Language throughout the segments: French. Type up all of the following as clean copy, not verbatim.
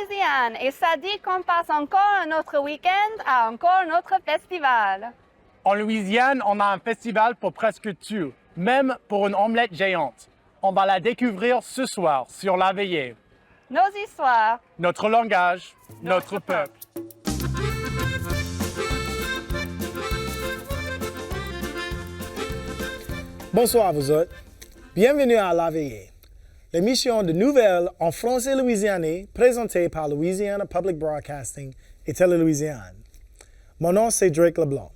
Louisiane et ça dit qu'on passe encore notre week-end à encore notre festival. En Louisiane, on a un festival pour presque tout, même pour une omelette géante. On va la découvrir ce soir sur La Veillée. Nos histoires, Notre langage, notre peuple. Bonsoir à vous autres. Bienvenue à La Veillée, l'émission de nouvelles en français louisianais présentée par Louisiana Public Broadcasting et Télé-Louisiane. Mon nom, c'est Drake Leblanc.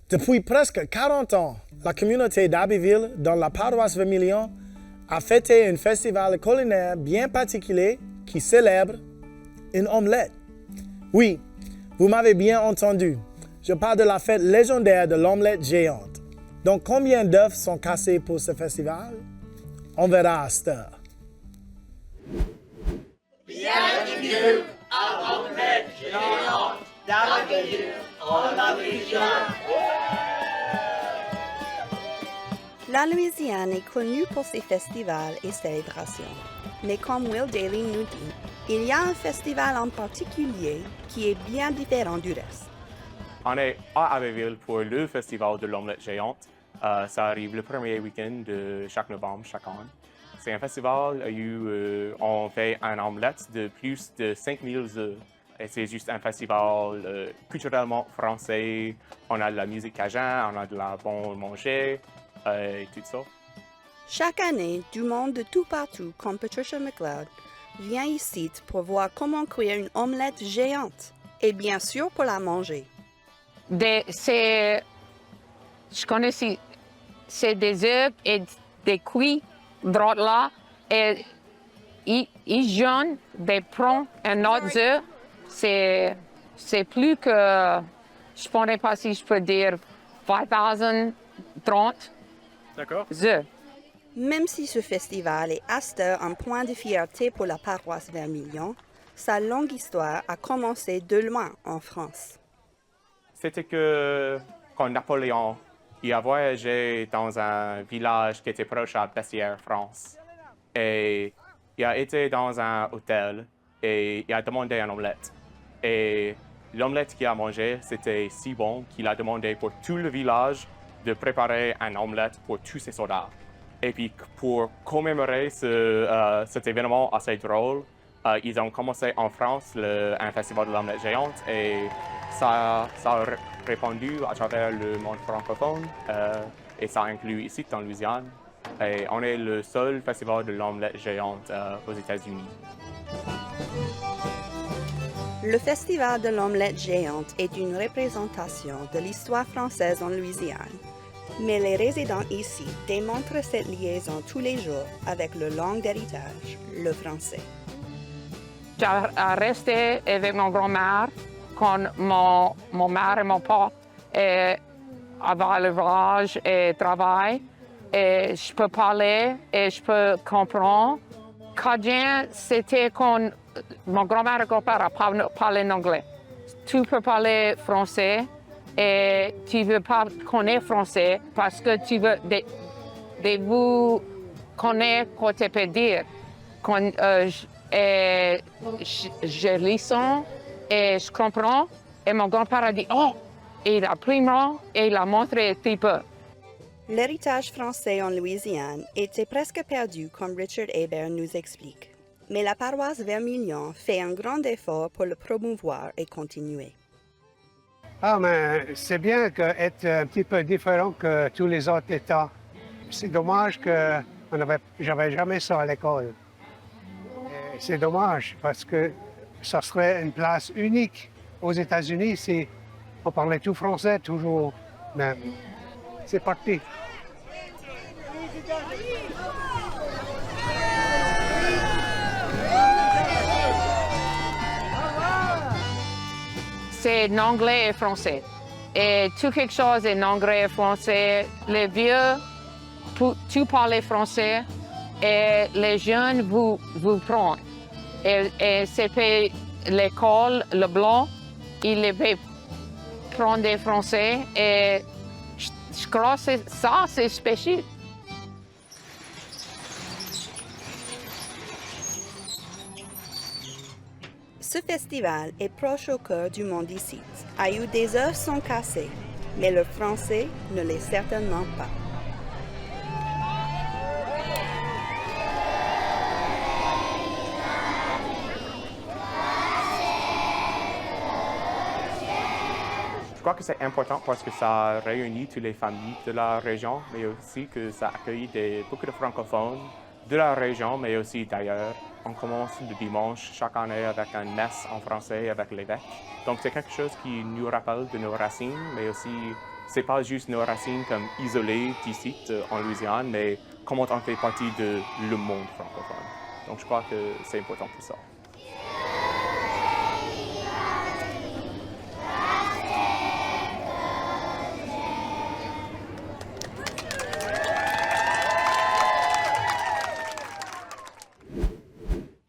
Depuis presque 40 ans, la communauté d'Abbeville, dans la paroisse Vermilion, a fêté un festival culinaire bien particulier qui célèbre une omelette. Oui, vous m'avez bien entendu. Je parle de la fête légendaire de l'omelette géante. Donc, combien d'œufs sont cassés pour ce festival? On verra à cette heure. Bienvenue à l'omelette géante d'Abbeville en Louisiane. la Louisiane est connue pour ses festivals et célébrations. Mais comme Will Daly nous dit, il y a un festival en particulier qui est bien différent du reste. On est à Abbeville pour le festival de l'omelette géante. Ça arrive le premier week-end de chaque novembre, chaque an. C'est un festival où on fait un omelette de plus de 5000 œufs. Et c'est juste un festival culturellement français. On a de la musique cajun, on a de la bonne manger et tout ça. Chaque année, du monde de tout partout, comme Patricia McLeod, vient ici pour voir comment cuire une omelette géante. Et bien sûr pour la manger. Je connais c'est des œufs et des cuits droits là et ils jeûnent, ils prennent un autre œuf. C'est plus que, je ne sais pas si je peux dire 5030 œufs. Même si ce festival est à cette heure un point de fierté pour la paroisse Vermilion, sa longue histoire a commencé de loin en France. C'était que quand Napoléon il a voyagé dans un village qui était proche à Bessières, France. Et il a été dans un hôtel et il a demandé une omelette. Et l'omelette qu'il a mangée, c'était si bon qu'il a demandé pour tout le village de préparer une omelette pour tous ses soldats. Et puis pour commémorer cet événement assez drôle, ils ont commencé en France un festival de l'omelette géante et ça a répandu à travers le monde francophone et ça inclut ici en Louisiane. Et on est le seul festival de l'omelette géante aux États-Unis. Le festival de l'omelette géante est une représentation de l'histoire française en Louisiane. Mais les résidents ici démontrent cette liaison tous les jours avec leur langue d'héritage, le français. J'ai resté avec mon grand-mère quand mon mère et mon père avaient le village et travaillent. Et je peux parler et je peux comprendre. Cajun, c'était quand mon grand-mère et grand-père parlaient anglais. Tu peux parler français et tu veux pas connaître français parce que tu veux vous connaître ce que tu peux dire. Quand je lis et je comprends. Et mon grand-père a dit « Oh! » Et il a pris moi et il a montré un petit peu. L'héritage français en Louisiane était presque perdu, comme Richard Hebert nous explique. Mais la paroisse Vermilion fait un grand effort pour le promouvoir et continuer. Ah, mais c'est bien d'être un petit peu différent que tous les autres États. C'est dommage que j'avais jamais ça à l'école. C'est dommage parce que ça serait une place unique aux États-Unis si on parlait tout français toujours. Mais c'est parti. C'est en anglais et français. Et tout quelque chose est en anglais et français. Les vieux, tu parles français et les jeunes vous prennent. Et c'est l'école, le blanc, il les prend des français et je crois que ça, c'est spécial. Ce festival est proche au cœur du monde ici. Ailleurs, des œufs sont cassés, mais le français ne l'est certainement pas. Je crois que c'est important parce que ça réunit toutes les familles de la région, mais aussi que ça accueille beaucoup de francophones de la région, mais aussi d'ailleurs. On commence le dimanche chaque année avec une messe en français avec l'évêque. Donc c'est quelque chose qui nous rappelle de nos racines, mais aussi c'est pas juste nos racines comme isolées d'ici en Louisiane, mais comment on fait partie de le monde francophone. Donc je crois que c'est important pour ça.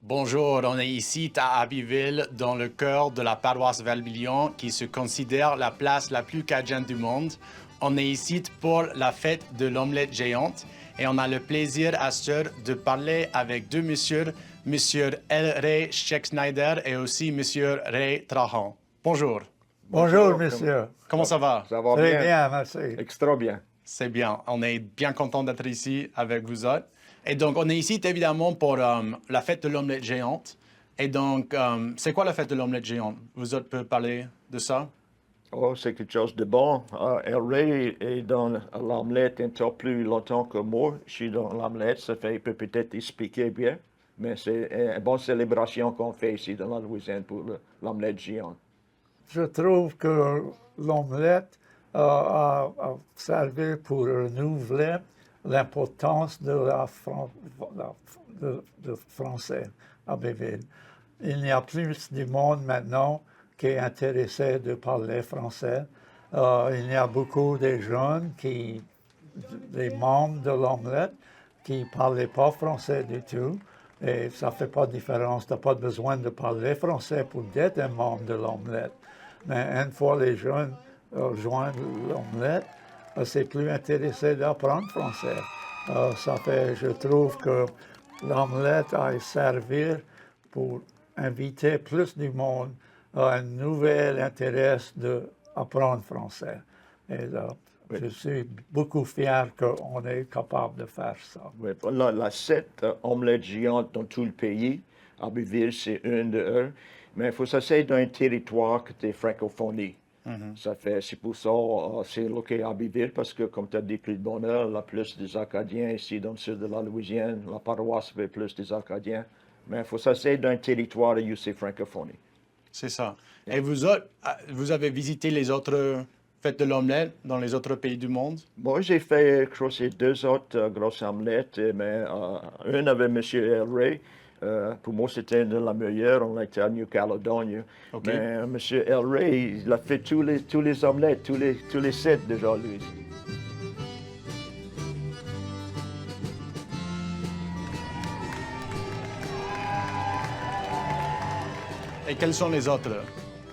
Bonjour, on est ici à Abbeville, dans le cœur de la paroisse Vermilion, qui se considère la place la plus cajun du monde. On est ici pour la fête de l'omelette géante et on a le plaisir à ce heure de parler avec deux messieurs, Monsieur L. Ray Scheck-Schneider et aussi Monsieur Ray Trahan. Bonjour. Bonjour, monsieur. Comment ça va? Ça va Très bien. bien, merci. Extra bien. C'est bien. On est bien content d'être ici avec vous autres. Et donc, on est ici évidemment pour la fête de l'omelette géante. Et donc, c'est quoi la fête de l'omelette géante? Vous autres pouvez parler de ça? Oh, c'est quelque chose de bon. El Ray est dans l'omelette un peu plus longtemps que moi. Je suis dans l'omelette, ça fait, il peut peut-être expliquer bien. Mais c'est une bonne célébration qu'on fait ici dans la Louisiane pour l'omelette géante. Je trouve que l'omelette a servi pour renouveler l'importance de de français à Abbeville. Il y a plus de monde maintenant qui est intéressé de parler français. Il y a beaucoup de jeunes des membres de l'omelette qui ne parlaient pas français du tout. Et ça ne fait pas de différence. Tu n'as pas besoin de parler français pour être un membre de l'omelette. Mais une fois les jeunes rejoignent l'omelette, c'est plus intéressé d'apprendre français. Je trouve que l'omelette a servi pour inviter plus du monde à un nouvel intérêt d'apprendre français. Et je suis beaucoup fier qu'on est capable de faire ça. Oui, la 7 omelettes géantes dans tout le pays. Abbeville, c'est une de eux. Mais il faut s'asseoir dans un territoire qui est francophonie. C'est pour ça c'est local à Abbeville, parce que, comme tu as dit plus de bonheur, il y a plus des Acadiens ici dans le sud de la Louisiane. La paroisse fait plus des Acadiens. Mais il faut s'asseoir dans un territoire où c'est francophonie. C'est ça. Et vous autres, vous avez visité les autres fêtes de l'omelette dans les autres pays du monde? Moi, j'ai fait, je crois, c'est 2 autres grosses omelettes, mais une avec M. El Ray. Pour moi, c'était une de la meilleure. On était à New Caledonia. Okay. Mais M. El Ray, il a fait tous les omelettes, tous les 7 déjà, lui. Et quels sont les autres?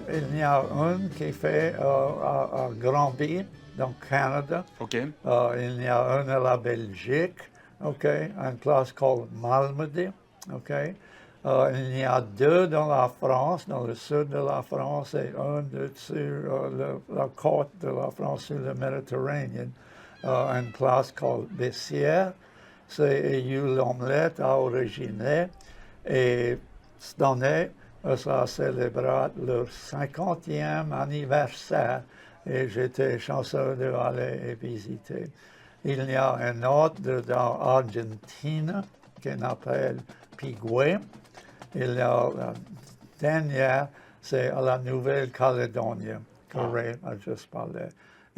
Il y a une qui est faite à Granby, dans le Canada. OK. Il y a une à la Belgique, une place called Malmedy. Il y a 2 dans la France, dans le sud de la France, et un sur la côte de la France, sur le Méditerranée, une place called Bessières. C'est où l'omelette a originé. Et cette année, ça a célébré leur 50e anniversaire et j'étais chanceux d'aller visiter. Il y a un autre dans l'Argentine qu'on appelle Pigüé. Il y a la dernière, c'est à la Nouvelle-Calédonie, que Ray a juste parlé.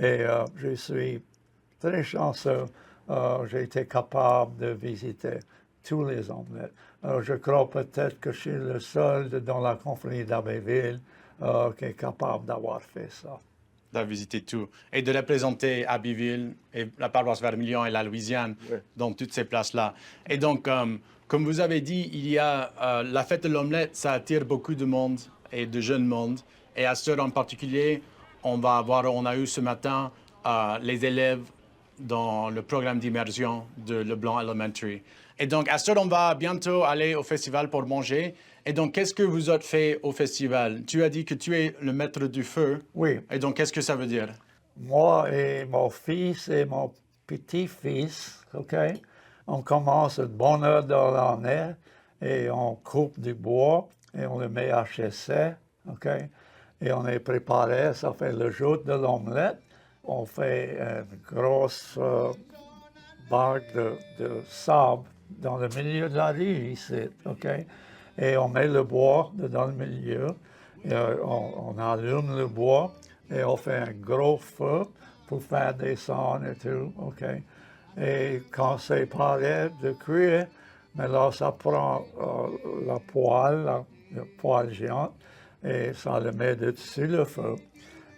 Et je suis très chanceux. J'ai été capable de visiter tous les omelettes. Je crois peut-être que je suis le seul dans la confrérie d'Abbeville qui est capable d'avoir fait ça. De visiter tout. Et de représenter Abbeville et la paroisse Vermilion et la Louisiane dans toutes ces places-là. Et donc, comme vous avez dit, il y a la fête de l'omelette, ça attire beaucoup de monde et de jeunes monde. Et à ce en particulier, on a eu ce matin les élèves dans le programme d'immersion de Leblanc Elementary. Et donc, Astor, on va bientôt aller au festival pour manger. Et donc, qu'est-ce que vous autres fait au festival? Tu as dit que tu es le maître du feu. Oui. Et donc, qu'est-ce que ça veut dire? Moi et mon fils et mon petit-fils, OK? On commence une bonne heure dans l'année et on coupe du bois et on le met à chasser, OK? Et on est préparé, ça fait le jour de l'omelette. On fait une grosse bague de sable dans le milieu de la rue ici, OK? Et on met le bois dans le milieu, et on allume le bois et on fait un gros feu pour faire descendre et tout, OK? Et quand c'est prêt de cuire, mais là, ça prend la poêle géante, et ça le met dessus le feu.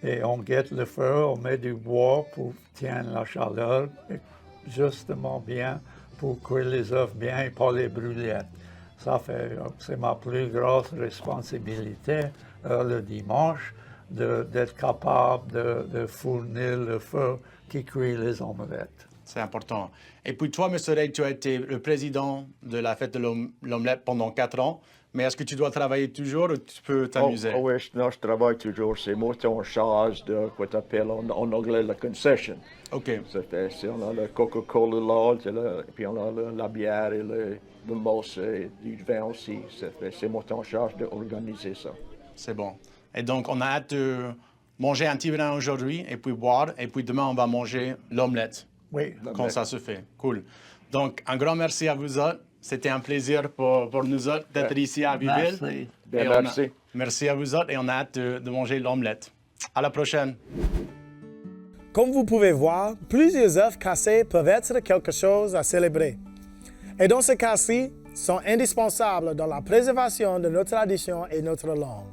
Et on guette le feu, on met du bois pour tenir la chaleur, justement bien, pour cuire les œufs bien et pas les brûler. C'est ma plus grosse responsabilité le dimanche, d'être capable de fournir le feu qui cuit les omelettes. C'est important. Et puis toi, M. Rey, tu as été le président de la fête de l'omelette pendant 4 ans. Mais est-ce que tu dois travailler toujours ou tu peux t'amuser? Oui, non, je travaille toujours. C'est moi qui en charge de quoi tu appelles en anglais la concession. OK. On a le Coca-Cola là, et puis on a la bière et le mousse et du vin aussi. C'est moi qui en charge d'organiser ça. C'est bon. Et donc, on a hâte de manger un petit brin aujourd'hui et puis boire. Et puis demain, on va manger l'omelette. Oui. Quand ça se fait. Cool. Donc, un grand merci à vous autres. C'était un plaisir pour nous autres d'être ici à Abbeville. Merci. Merci. Merci à vous autres et on a hâte de manger l'omelette. À la prochaine. Comme vous pouvez voir, plusieurs œufs cassés peuvent être quelque chose à célébrer. Et dans ce cas-ci, sont indispensables dans la préservation de notre tradition et notre langue.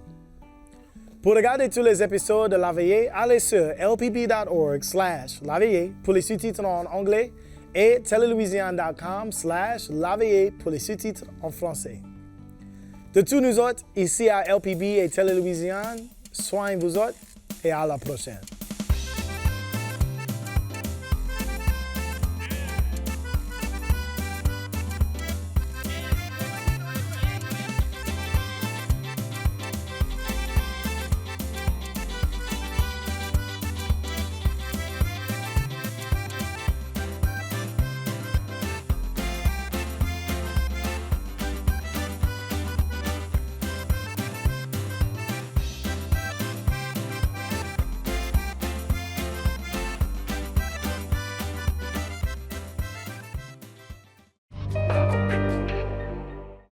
Pour regarder tous les épisodes de La Veillée, allez sur lpb.org/laveillée pour les sous-titres en anglais et telelouisiane.com/La Veillée pour les sous-titres en français. De tous nous autres, ici à LPB et Télé-Louisiane, soignez-vous autres et à la prochaine.